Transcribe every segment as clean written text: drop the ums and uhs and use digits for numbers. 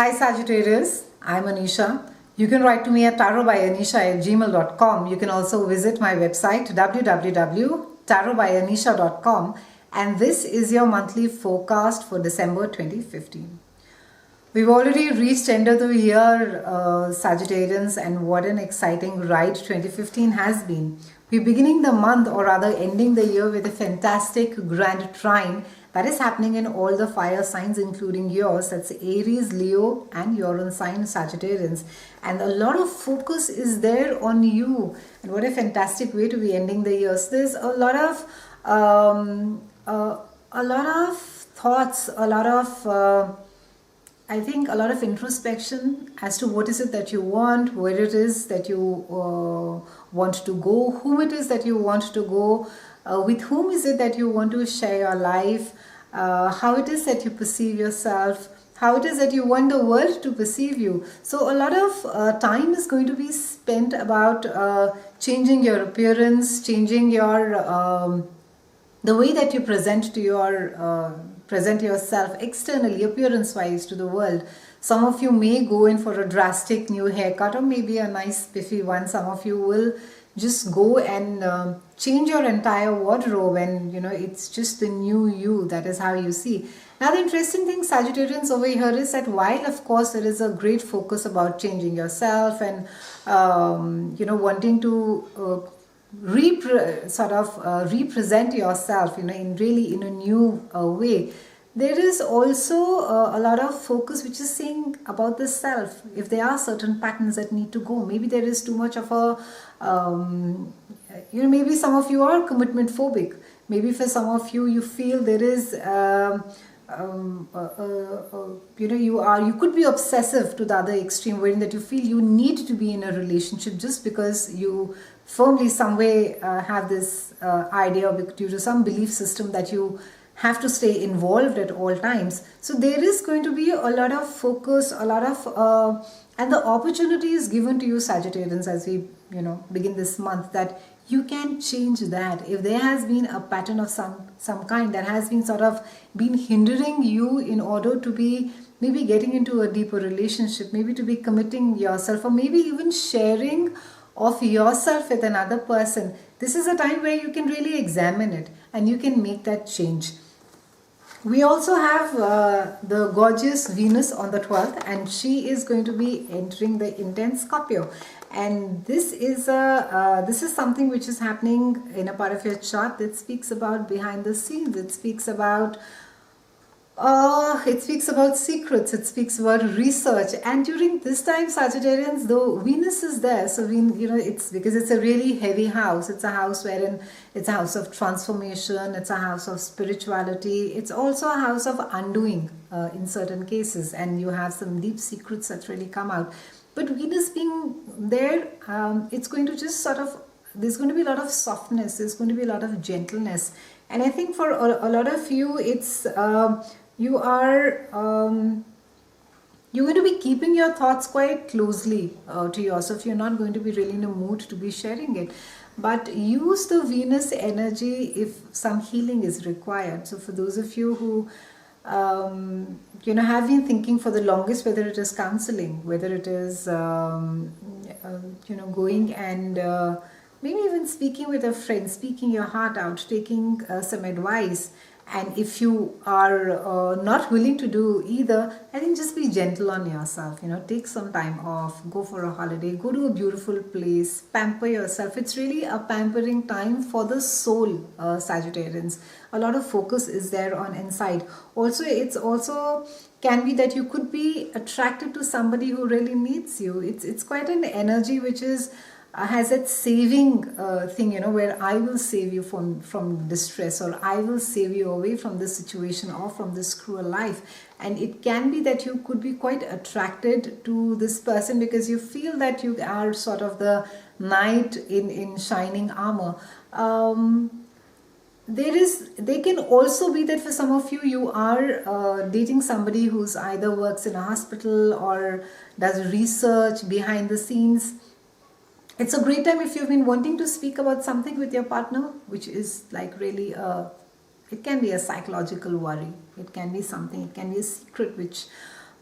Hi Sagittarius, I'm Anisha. You can write to me at tarotbyanisha@gmail.com. You can also visit my website www.tarotbyanisha.com, and this is your monthly forecast for December 2015. We've already reached end of the year, Sagittarians, and what an exciting ride 2015 has been. We're beginning the month, or rather ending the year, with a fantastic grand trine that is happening in all the fire signs, including yours. That's Aries, Leo, and your own sign, Sagittarians. And a lot of focus is there on you. And what a fantastic way to be ending the year. So there's a lot of thoughts, I think a lot of introspection as to what is it that you want, where it is that you want to go, whom it is that you want to go, with whom is it that you want to share your life, how it is that you perceive yourself, how it is that you want the world to perceive you. So a lot of time is going to be spent about changing your appearance, changing your the way that you present to your present yourself externally, appearance wise, to the world. Some of you may go in for a drastic new haircut, or maybe a nice spiffy one. Some of you will just go and change your entire wardrobe, and it's just the new you. That is how you see. Now the interesting thing, Sagittarians, over here is that while of course there is a great focus about changing yourself and wanting to represent yourself in a new way, there is also a lot of focus which is saying about the self. If there are certain patterns that need to go, maybe there is too much of a maybe some of you are commitment phobic. Maybe for some of you, you feel there is you could be obsessive to the other extreme, wherein that you feel you need to be in a relationship just because you firmly some way have this idea due to some belief system that you have to stay involved at all times. So there is going to be a lot of focus, a lot of and the opportunity is given to you, Sagittarians, as we begin this month, that you can change that. If there has been a pattern of some kind that has been been hindering you in order to be maybe getting into a deeper relationship, maybe to be committing yourself, or maybe even sharing of yourself with another person, this is a time where you can really examine it and you can make that change. We also have the gorgeous Venus on the 12th, and she is going to be entering the intense Scorpio. And this is something which is happening in a part of your chart that speaks about behind the scenes. It speaks about secrets, it speaks about research. And during this time, Sagittarians, though Venus is there, so it's because it's a really heavy house. It's a house wherein it's a house of transformation, it's a house of spirituality, it's also a house of undoing in certain cases, and you have some deep secrets that really come out. But Venus being there, it's going to just there's going to be a lot of softness, there's going to be a lot of gentleness. And I think for a lot of you, it's you're going to be keeping your thoughts quite closely to yourself. You're not going to be really in a mood to be sharing it, but use the Venus energy if some healing is required. So for those of you who have been thinking for the longest, whether it is counseling, whether it is going and maybe even speaking with a friend, speaking your heart out, taking some advice. And if you are not willing to do either, I think just be gentle on yourself. Take some time off, go for a holiday, go to a beautiful place, pamper yourself. It's really a pampering time for the soul, Sagittarians. A lot of focus is there on inside. Also, it's also can be that you could be attracted to somebody who really needs you. It's quite an energy which is has that saving thing, where I will save you from distress, or I will save you away from this situation or from this cruel life. And it can be that you could be quite attracted to this person because you feel that you are sort of the knight in shining armor. There can also be that for some of you, you are dating somebody who's either works in a hospital or does research behind the scenes. It's a great time if you've been wanting to speak about something with your partner, which is like really it can be a psychological worry. It can be something, it can be a secret which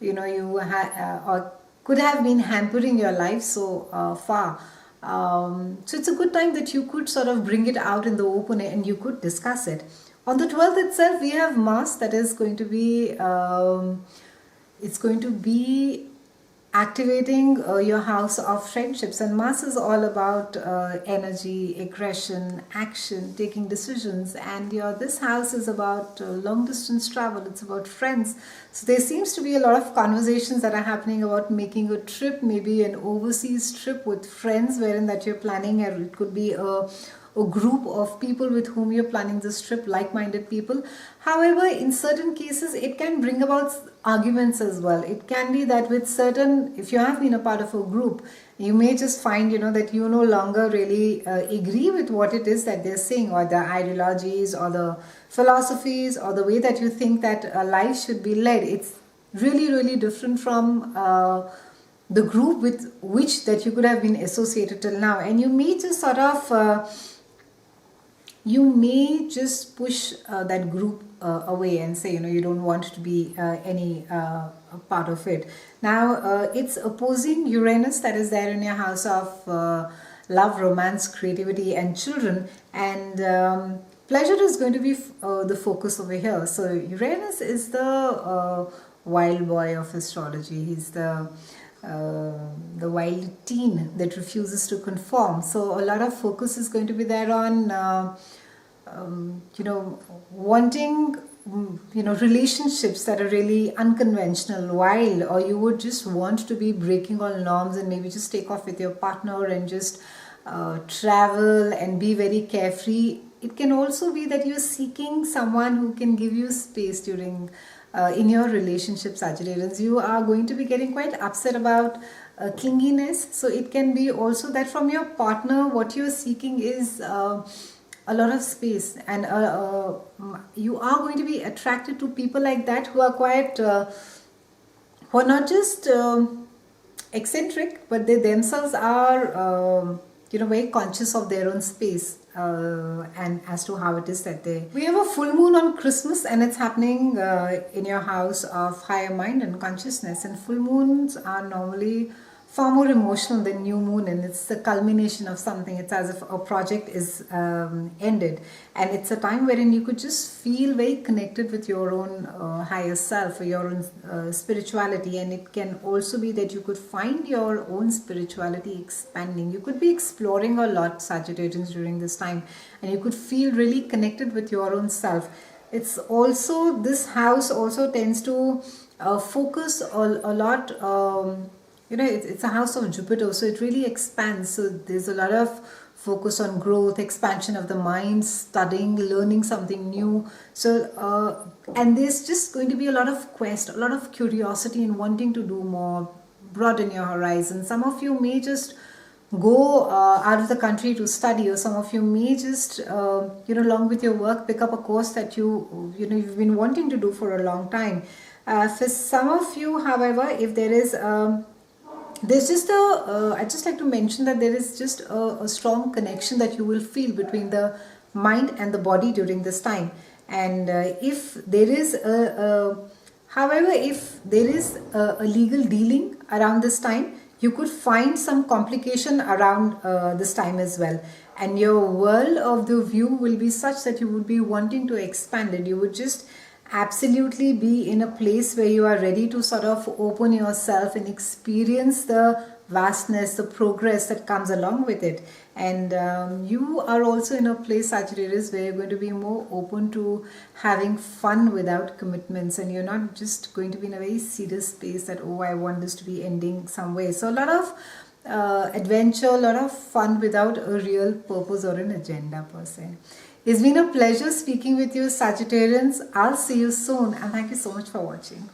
you or could have been hampering your life so far. So it's a good time that you could sort of bring it out in the open and you could discuss it. On the 12th itself, we have Mars that is going to be it's going to be activating your house of friendships, and Mars is all about energy, aggression, action, taking decisions, and this house is about long distance travel. It's about friends. So there seems to be a lot of conversations that are happening about making a trip, maybe an overseas trip with friends, wherein that you're planning, or it could be a group of people with whom you're planning this trip, like-minded people. However, in certain cases, it can bring about arguments as well. It can be that with certain, if you have been a part of a group, you may just find, that you no longer really agree with what it is that they're saying, or the ideologies, or the philosophies, or the way that you think that life should be led. It's really, really different from the group with which that you could have been associated till now. And you may just sort of you may just push that group away and say, you don't want to be any part of it. Now, it's opposing Uranus that is there in your house of love, romance, creativity, and children. And pleasure is going to be the focus over here. So Uranus is the wild boy of astrology. He's the wild teen that refuses to conform. So a lot of focus is going to be there on wanting relationships that are really unconventional, wild, or you would just want to be breaking all norms and maybe just take off with your partner and just travel and be very carefree. It can also be that you're seeking someone who can give you space during in your relationship, Sagittarius. You are going to be getting quite upset about clinginess. So it can be also that from your partner, what you're seeking is a lot of space, and you are going to be attracted to people like that who are quite, who are not just eccentric, but they themselves are, very conscious of their own space. And as to how it is that we have a full moon on Christmas, and it's happening in your house of higher mind and consciousness. And full moons are normally far more emotional than new moon, and it's the culmination of something. It's as if a project is ended, and it's a time wherein you could just feel very connected with your own higher self, or your own spirituality. And it can also be that you could find your own spirituality expanding. You could be exploring a lot, Sagittarius, during this time, and you could feel really connected with your own self. It's also, this house also tends to focus a lot. It's a house of Jupiter, so it really expands. So there's a lot of focus on growth, expansion of the mind, studying, learning something new. So, and there's just going to be a lot of quest, a lot of curiosity in wanting to do more, broaden your horizon. Some of you may just go out of the country to study, or some of you may just, along with your work, pick up a course that you've been wanting to do for a long time. For some of you, however, if there is there's just I'd just like to mention that there is just a strong connection that you will feel between the mind and the body during this time. And if there is if there is a legal dealing around this time, you could find some complication around this time as well. And your world of the view will be such that you would be wanting to expand it. You would just absolutely be in a place where you are ready to sort of open yourself and experience the vastness, the progress that comes along with it. And you are also in a place, Sagittarius, where you're going to be more open to having fun without commitments, and you're not just going to be in a very serious space that, oh, I want this to be ending some way. So a lot of adventure, a lot of fun without a real purpose or an agenda per se. It's been a pleasure speaking with you, Sagittarians. I'll see you soon, and thank you so much for watching.